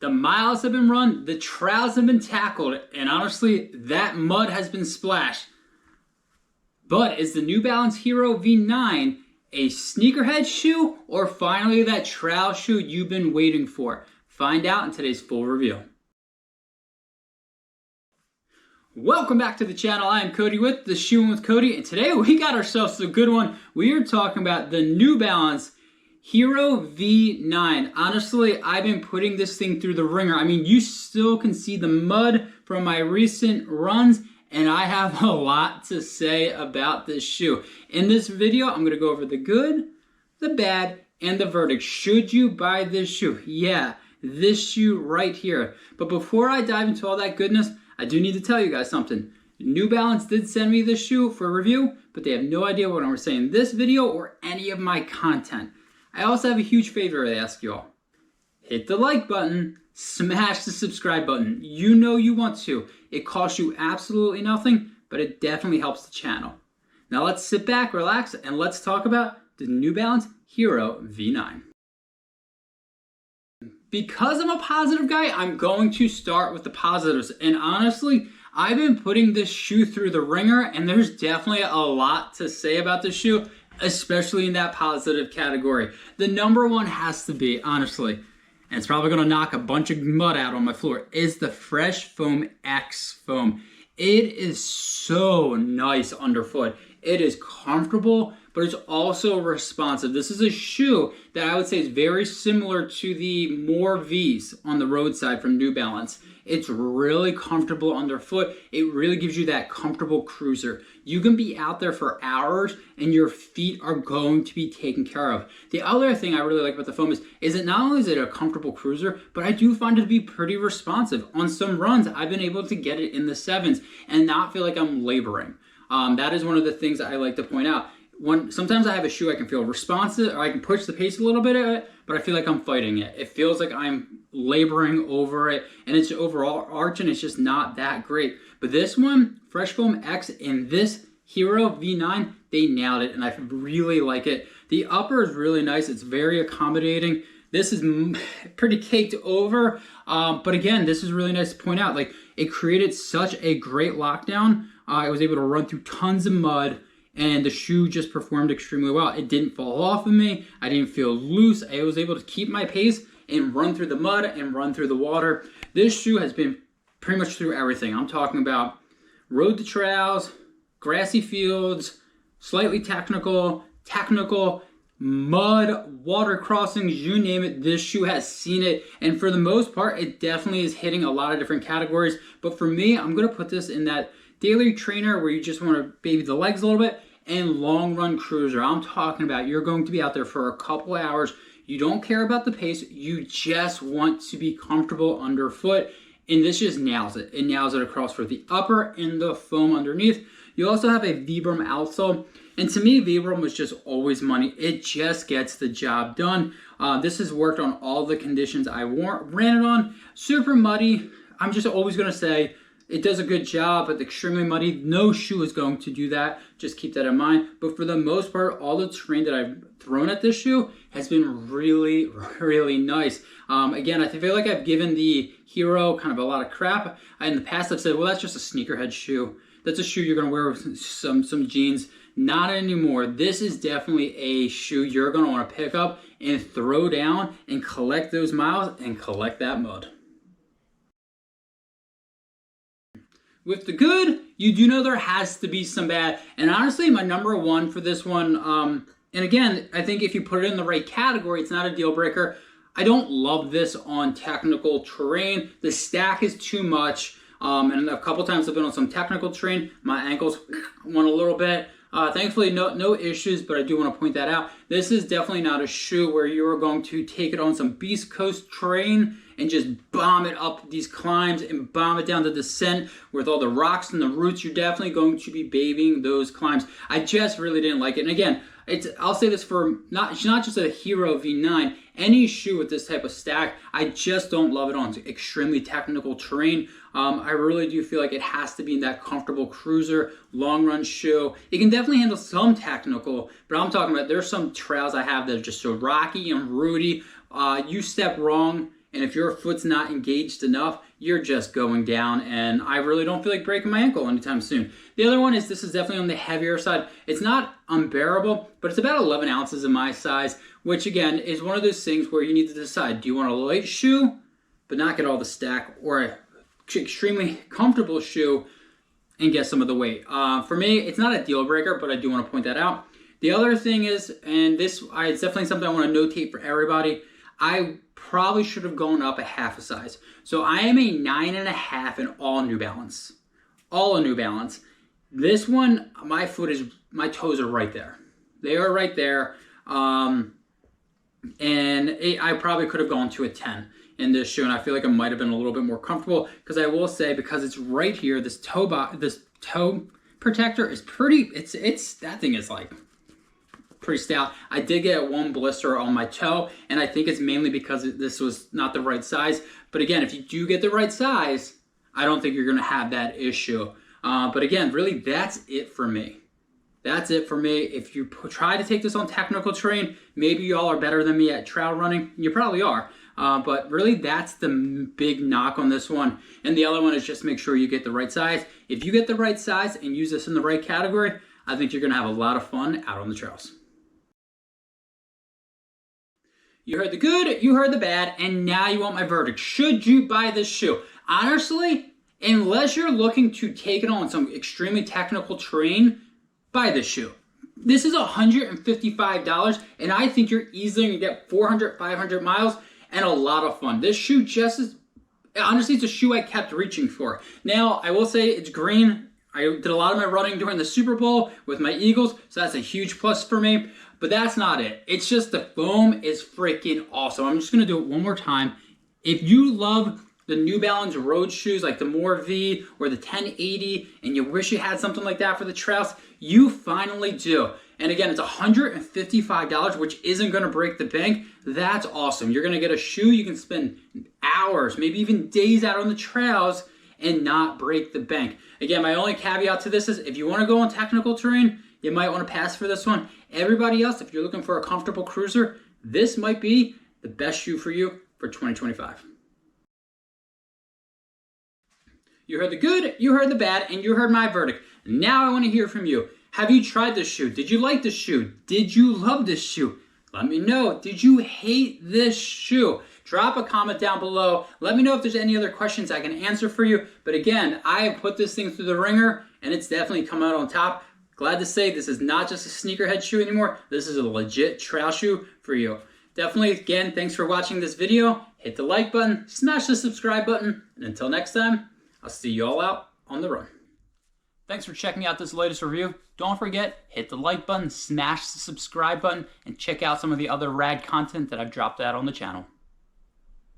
The miles have been run, the trails have been tackled, and honestly, that mud has been splashed. But is the New Balance Hierro V9 a sneakerhead shoe or finally that trail shoe you've been waiting for? Find out in today's full review. Welcome back to the channel. I am Cody with the Shoe In With Cody, and today we got ourselves a good one. We are talking about the New Balance Hierro V9. Honestly, I've been putting this thing through the ringer. I mean, you still can see the mud from my recent runs, and I have a lot to say about this shoe. In this video, I'm going to go over the good, the bad, and the verdict. Should you buy this shoe? Yeah, this shoe right here. But before I dive into all that goodness, I do need to tell you guys something. New Balance did send me this shoe for review, but they have no idea what I'm saying in this video or any of my content. I also have a huge favor to ask you all. Hit the like button, smash the subscribe button. You know you want to. It costs you absolutely nothing, but it definitely helps the channel. Now let's sit back, relax, and let's talk about the New Balance Hierro V9. Because I'm a positive guy, I'm going to start with the positives. And honestly, I've been putting this shoe through the ringer, and there's definitely a lot to say about this shoe, especially in that positive category. The number one has to be, honestly, and it's probably going to knock a bunch of mud out on my floor, is the Fresh Foam X foam. It is so nice underfoot. It is comfortable, but it's also responsive. This is a shoe that I would say is very similar to the More V's on the roadside from New Balance. It's really comfortable underfoot. It really gives you that comfortable cruiser. You can be out there for hours and your feet are going to be taken care of. The other thing I really like about the foam is that not only is it a comfortable cruiser, but I do find it to be pretty responsive. On some runs, I've been able to get it in the 7s and not feel like I'm laboring. That is one of the things that I like to point out. Sometimes I have a shoe I can feel responsive, or I can push the pace a little bit at it, but I feel like I'm fighting it. It feels like I'm laboring over it, and it's overall arch, and it's just not that great. But this one, Fresh Foam X, and this Hierro V9, they nailed it, and I really like it. The upper is really nice. It's very accommodating. This is pretty caked over, but again, this is really nice to point out. Like, it created such a great lockdown. I was able to run through tons of mud, and the shoe just performed extremely well. It didn't fall off of me. I didn't feel loose. I was able to keep my pace and run through the mud and run through the water. This shoe has been pretty much through everything. I'm talking about road to trails, grassy fields, slightly technical, mud, water crossings, you name it, this shoe has seen it. And for the most part, it definitely is hitting a lot of different categories. But for me, I'm going to put this in that daily trainer where you just want to baby the legs a little bit, and long run cruiser. I'm talking about you're going to be out there for a couple hours. You don't care about the pace. You just want to be comfortable underfoot. And this just nails it. It nails it across for the upper and the foam underneath. You also have a Vibram outsole. And to me, Vibram was just always money. It just gets the job done. This has worked on all the conditions I ran it on. Super muddy. I'm just always going to say, it does a good job, but extremely muddy. No shoe is going to do that. Just keep that in mind. But for the most part, all the terrain that I've thrown at this shoe has been really, really nice. Again, I feel like I've given the Hierro kind of a lot of crap. In the past, I've said, well, that's just a sneakerhead shoe. That's a shoe you're going to wear with some jeans. Not anymore. This is definitely a shoe you're going to want to pick up and throw down and collect those miles and collect that mud. With the good, you do know there has to be some bad. And honestly, my number one for this one, and again, I think if you put it in the right category, it's not a deal breaker. I don't love this on technical terrain. The stack is too much. And a couple times I've been on some technical terrain. My ankles went a little bit. Thankfully, no issues, but I do want to point that out. This is definitely not a shoe where you are going to take it on some Beast Coast terrain and just bomb it up these climbs and bomb it down the descent with all the rocks and the roots. You're definitely going to be babying those climbs. I just really didn't like it. And again, I'll say this for not just a Hierro V9, any shoe with this type of stack, I just don't love it on extremely technical terrain. I really do feel like it has to be in that comfortable cruiser, long run shoe. It can definitely handle some technical, but I'm talking about there's some trails I have that are just so rocky and rooty. You step wrong and if your foot's not engaged enough, you're just going down, and I really don't feel like breaking my ankle anytime soon. The other one is, this is definitely on the heavier side. It's not unbearable, but it's about 11 ounces in my size, which again is one of those things where you need to decide, do you want a light shoe but not get all the stack, or an extremely comfortable shoe and get some of the weight? For me, it's not a deal breaker, but I do want to point that out. The other thing is, and this it's definitely something I want to notate for everybody, I probably should have gone up a half a size. So I am a 9.5 in all New Balance. All New Balance. This one, my toes are right there. They are right there. And I probably could have gone to a 10 in this shoe, and I feel like it might have been a little bit more comfortable, because I will say, because it's right here, this toe protector is pretty, that thing is like pretty stout. I did get one blister on my toe, and I think it's mainly because this was not the right size. But again, if you do get the right size, I don't think you're going to have that issue. But again, really, that's it for me. That's it for me. If you try to take this on technical terrain, maybe y'all are better than me at trail running. You probably are. But really, that's the big knock on this one. And the other one is just make sure you get the right size. If you get the right size and use this in the right category, I think you're going to have a lot of fun out on the trails. You heard the good, you heard the bad, and now you want my verdict. Should you buy this shoe? Honestly, unless you're looking to take it on some extremely technical terrain, buy this shoe. This is $155, and I think you're easily going to get 400, 500 miles and a lot of fun. This shoe just is, honestly, it's a shoe I kept reaching for. Now, I will say it's green. I did a lot of my running during the Super Bowl with my Eagles, so that's a huge plus for me. But that's not it. It's just the foam is freaking awesome. I'm just going to do it one more time. If you love the New Balance road shoes like the More V or the 1080, and you wish you had something like that for the trails, you finally do. And again, it's $155, which isn't going to break the bank. That's awesome. You're going to get a shoe you can spend hours, maybe even days out on the trails and not break the bank. Again, my only caveat to this is if you want to go on technical terrain, you might want to pass for this one. Everybody else, if you're looking for a comfortable cruiser, this might be the best shoe for you for 2025. You heard the good, you heard the bad, and you heard my verdict. Now I want to hear from you. Have you tried this shoe? Did you like this shoe? Did you love this shoe? Let me know. Did you hate this shoe? Drop a comment down below. Let me know if there's any other questions I can answer for you. But again, I have put this thing through the ringer, and it's definitely come out on top. Glad to say this is not just a sneakerhead shoe anymore. This is a legit trail shoe for you. Definitely, again, thanks for watching this video. Hit the like button, smash the subscribe button, and until next time, I'll see you all out on the run. Thanks for checking out this latest review. Don't forget, hit the like button, smash the subscribe button, and check out some of the other rad content that I've dropped out on the channel.